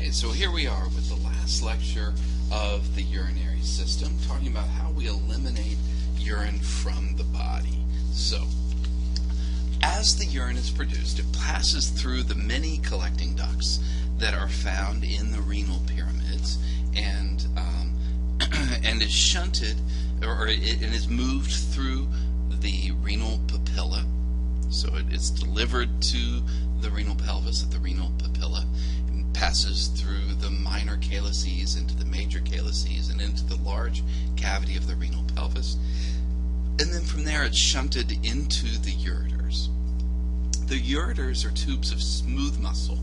Okay, so here we are with the last lecture of the urinary system, talking about how we eliminate urine from the body. So, as the urine is produced, it passes through the many collecting ducts that are found in the renal pyramids and is shunted, and is moved through the renal papilla. So it is delivered to the renal pelvis at the renal papilla, and passes through the minor calyces into the major calyces and into the large cavity of the renal pelvis. And then from there it's shunted into the ureters. The ureters are tubes of smooth muscle,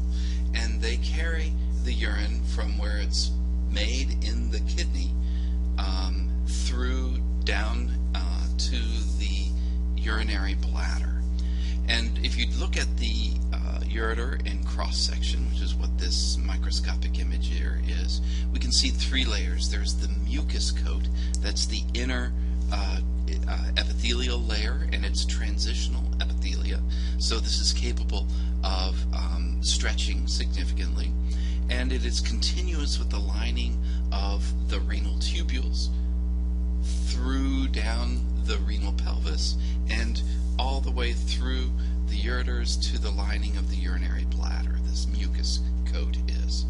and they carry the urine from where it's made in the kidney through down to the urinary bladder. And if you look at the ureter in cross-section, which is what this microscopic image here is, we can see three layers. There's the mucous coat, that's the inner epithelial layer, and it's transitional epithelia. So this is capable of stretching significantly, and it is continuous with the lining of the renal tubules through down the renal pelvis and all the way through the ureters to the lining of the urinary bladder. This mucous coat is.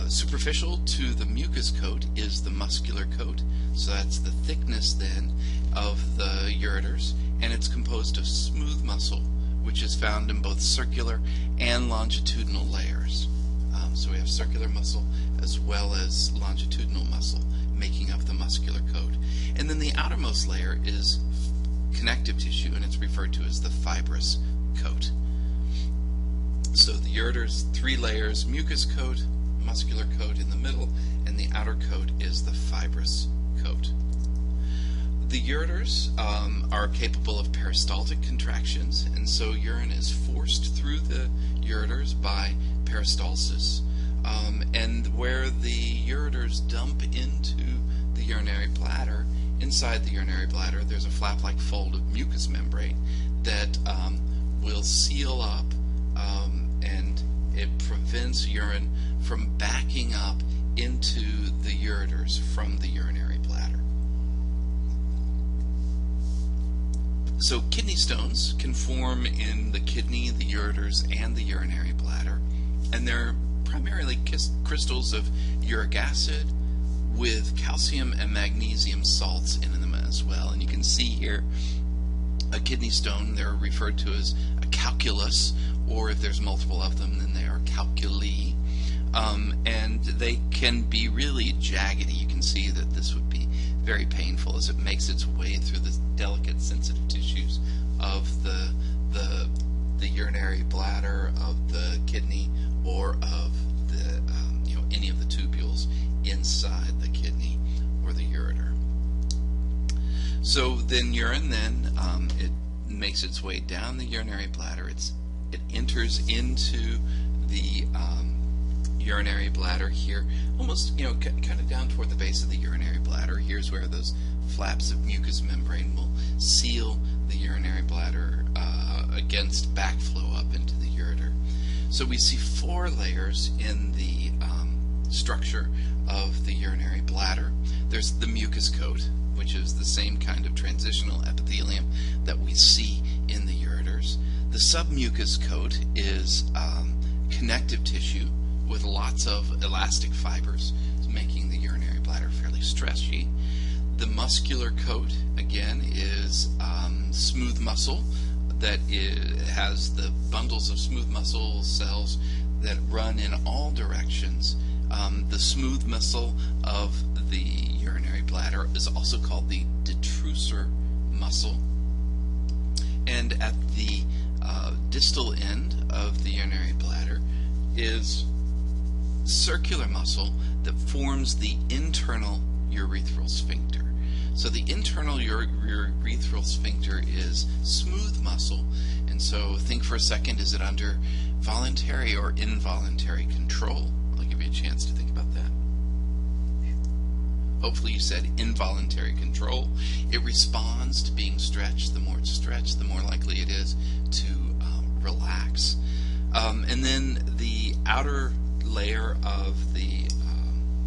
Superficial to the mucous coat is the muscular coat, so that's the thickness then of the ureters, and it's composed of smooth muscle, which is found in both circular and longitudinal layers. So we have circular muscle as well as longitudinal muscle making up the muscular coat. And then the outermost layer is connective tissue, and it's referred to as the fibrous coat. So the ureters, three layers: mucous coat, muscular coat in the middle, and the outer coat is the fibrous coat. The ureters are capable of peristaltic contractions, and so urine is forced through the ureters by peristalsis. And where the ureters dump into the urinary bladder, inside the urinary bladder there's a flap-like fold of mucous membrane that will seal up, and it prevents urine from backing up into the ureters from the urinary bladder. So kidney stones can form in the kidney, the ureters, and the urinary bladder, and they're primarily crystals of uric acid with calcium and magnesium salts in them as well. And you can see here a kidney stone, they're referred to as a calculus, or if there's multiple of them, then they are calculi. And they can be really jaggedy. You can see that this would be very painful as it makes its way through the delicate sensitive tissues of the urinary bladder, of the kidney, or of the any of the tubules inside the kidney or the ureter. So then urine it makes its way down the urinary bladder. It enters into the urinary bladder here, almost kind of down toward the base of the urinary bladder. Here's where those flaps of mucous membrane will seal the urinary bladder against backflow up into the ureter. So we see four layers in the structure of the urinary bladder. There's the mucous coat, which is the same kind of transitional epithelium that we see in the ureters. The submucous coat is connective tissue with lots of elastic fibers, making the urinary bladder fairly stretchy. The muscular coat, again, is smooth muscle that has the bundles of smooth muscle cells that run in all directions. The smooth muscle of the urinary bladder is also called the detrusor muscle. And at the distal end of the urinary bladder is circular muscle that forms the internal urethral sphincter. So the internal urethral sphincter is smooth muscle, and so think for a second, is it under voluntary or involuntary control? I'll give you a chance to think about that. Hopefully you said involuntary control. It responds to being stretched. The more it's stretched, the more likely it is to relax. And then the outer layer of the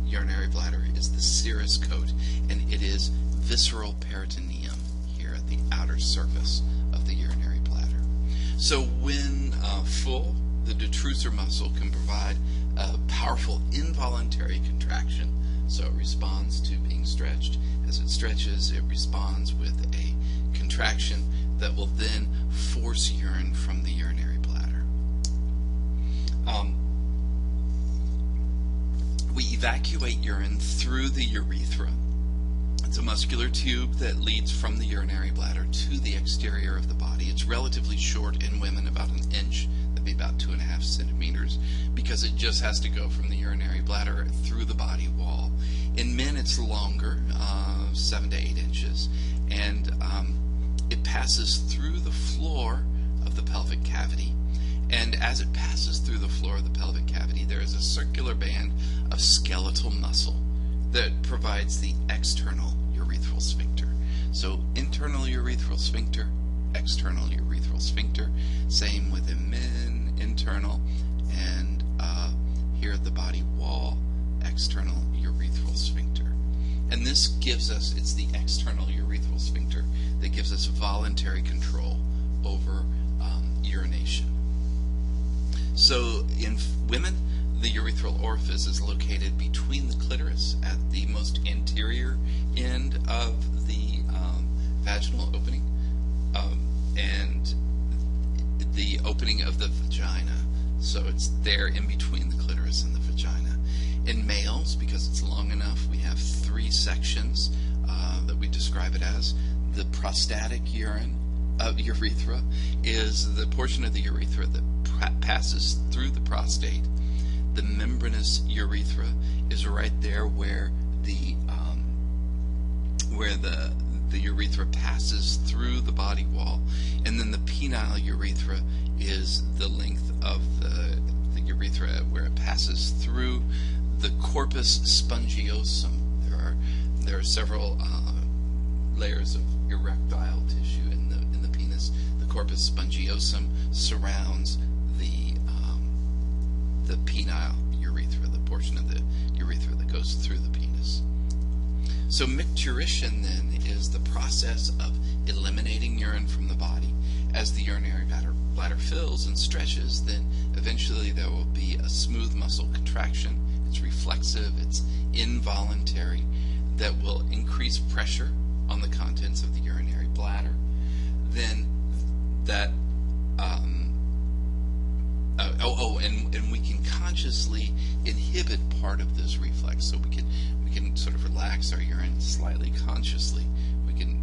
urinary bladder is the serous coat, and it is visceral peritoneum here at the outer surface of the urinary bladder. So when full, the detrusor muscle can provide a powerful involuntary contraction, so it responds to being stretched. As it stretches, it responds with a contraction that will then force urine from the urinary bladder. We evacuate urine through the urethra. It's a muscular tube that leads from the urinary bladder to the exterior of the body. It's relatively short in women, about an inch. That'd be about 2.5 centimeters, because it just has to go from the urinary bladder through the body wall. In men, it's longer, 7 to 8 inches, and it passes through the floor of the pelvic cavity. And as it passes through the floor of the pelvic cavity, there is a circular band of skeletal muscle that provides the external urethral sphincter. So internal urethral sphincter, external urethral sphincter, same within men, internal, and here at the body wall, external urethral sphincter. And this gives us, it's the external urethral sphincter that gives us voluntary control over urination. So in women, the urethral orifice is located between the clitoris at the most anterior end of the vaginal opening and the opening of the vagina. So it's there in between the clitoris and the vagina. In males, because it's long enough, we have 3 sections that we describe it as. The prostatic urethra is the portion of the urethra that passes through the prostate. The membranous urethra is right there where the urethra passes through the body wall, and then the penile urethra is the length of the urethra where it passes through the corpus spongiosum. There are several layers of erectile tissue in the penis. The corpus spongiosum surrounds the penile urethra, the portion of the urethra that goes through the penis. So micturition then is the process of eliminating urine from the body. As the urinary bladder fills and stretches, then eventually there will be a smooth muscle contraction. It's reflexive, it's involuntary, that will increase pressure on the contents of the urinary bladder. Then that and we can consciously inhibit part of this reflex, so we can sort of relax our urine slightly consciously. We can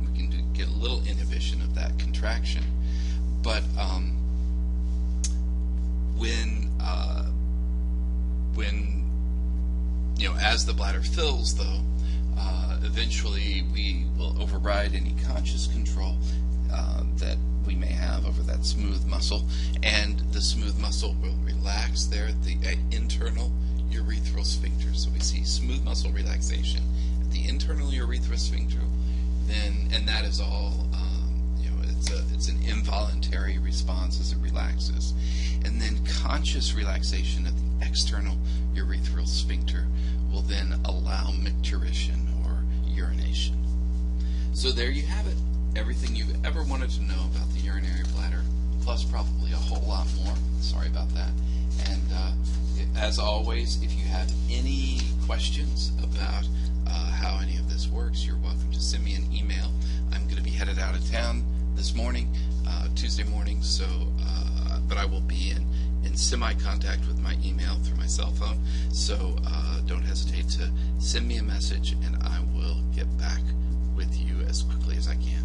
get a little inhibition of that contraction. But when as the bladder fills, though, eventually we will override any conscious control that we may have over that smooth muscle, and the smooth muscle will relax there at the internal urethral sphincter. So we see smooth muscle relaxation at the internal urethral sphincter, and that is all. It's an involuntary response as it relaxes, and then conscious relaxation at the external urethral sphincter will then allow micturition or urination. So there you have it. Everything you've ever wanted to know about the urinary bladder, plus probably a whole lot more. Sorry about that. And as always, if you have any questions about how any of this works, you're welcome to send me an email. I'm going to be headed out of town this morning, Tuesday morning, so but I will be in semi-contact with my email through my cell phone, so don't hesitate to send me a message, and I will get back with you as quickly as I can.